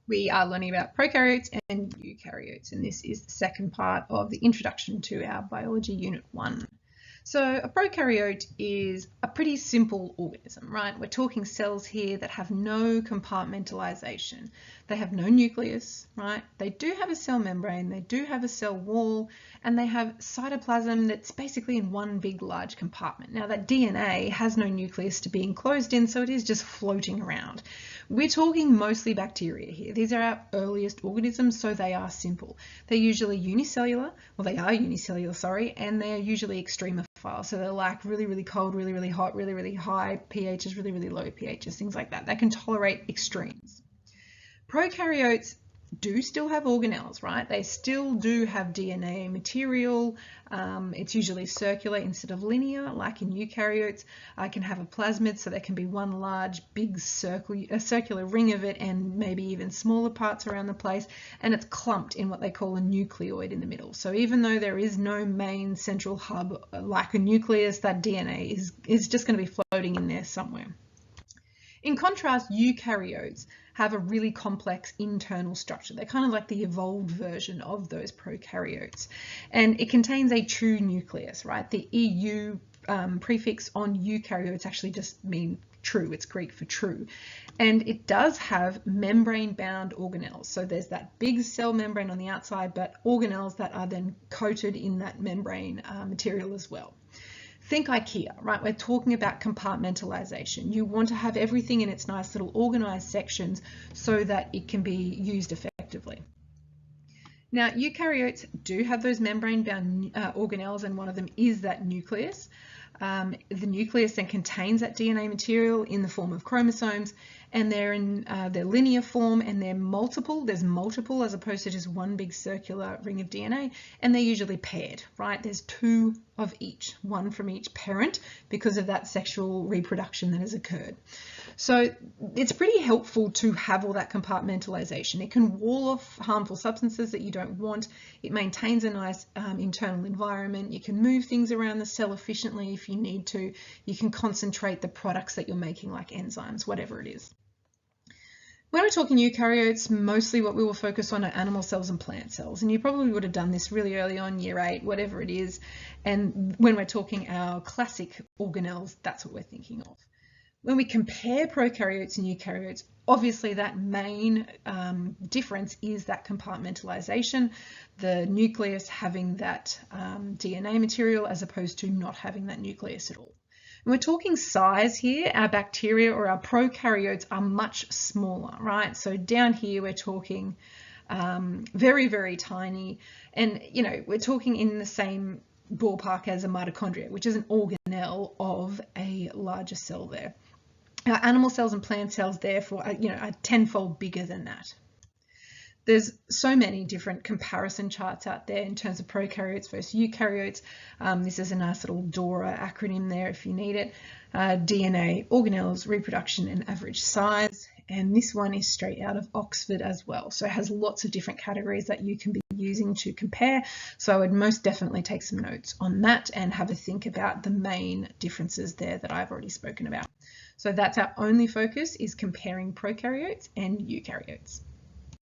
We are learning about prokaryotes and eukaryotes, and this is the second part of the introduction to our biology unit 1. So a prokaryote is a pretty simple organism, right? We're talking cells here that have no compartmentalization. They have no nucleus, right? They do have a cell membrane, they do have a cell wall, and they have cytoplasm that's basically in one big large compartment. Now that DNA has no nucleus to be enclosed in, so it is just floating around. We're talking mostly bacteria here. These are our earliest organisms, so they are simple. They're usually unicellular, well they are unicellular, sorry, and they're usually extremophile. So they're like really, really cold, really, really hot, really, really high pHs, really, really low pHs, things like that. They can tolerate extremes. Prokaryotes do still have organelles, right? They still do have DNA material. It's usually circular instead of linear, like in eukaryotes. I can have a plasmid, so there can be one large, big circular ring of it and maybe even smaller parts around the place, and it's clumped in what they call a nucleoid in the middle. So even though there is no main central hub like a nucleus, that DNA is just going to be floating in there somewhere. In contrast, eukaryotes have a really complex internal structure. They're kind of like the evolved version of those prokaryotes. And it contains a true nucleus, right? The EU prefix on eukaryotes actually just means true. It's Greek for true. And it does have membrane-bound organelles. So there's that big cell membrane on the outside, but organelles that are then coated in that membrane material as well. Think IKEA, right? We're talking about compartmentalization. You want to have everything in its nice little organized sections so that it can be used effectively. Now, eukaryotes do have those membrane-bound organelles, and one of them is that nucleus. The nucleus then contains that DNA material in the form of chromosomes, and they're in their linear form, and they're multiple. There's multiple as opposed to just one big circular ring of DNA, and they're usually paired, right? There's two of each, one from each parent, because of that sexual reproduction that has occurred. So it's pretty helpful to have all that compartmentalization. It can wall off harmful substances that you don't want. It maintains a nice internal environment. You can move things around the cell efficiently if you need to. You can concentrate the products that you're making, like enzymes, whatever it is. When we're talking eukaryotes, mostly what we will focus on are animal cells and plant cells. And you probably would have done this really early on, year 8, whatever it is. And when we're talking our classic organelles, that's what we're thinking of. When we compare prokaryotes and eukaryotes, obviously that main difference is that compartmentalization, the nucleus having that DNA material as opposed to not having that nucleus at all. When we're talking size here, our bacteria or our prokaryotes are much smaller, right? So down here we're talking very, very tiny, and we're talking in the same ballpark as a mitochondria, which is an organelle of a larger cell there. Our animal cells and plant cells, therefore, are tenfold bigger than that. There's so many different comparison charts out there in terms of prokaryotes versus eukaryotes. This is a nice little DORA acronym there if you need it. DNA, organelles, reproduction, and average size. And this one is straight out of Oxford as well. So it has lots of different categories that you can be using to compare. So I would most definitely take some notes on that and have a think about the main differences there that I've already spoken about. So that's our only focus, is comparing prokaryotes and eukaryotes.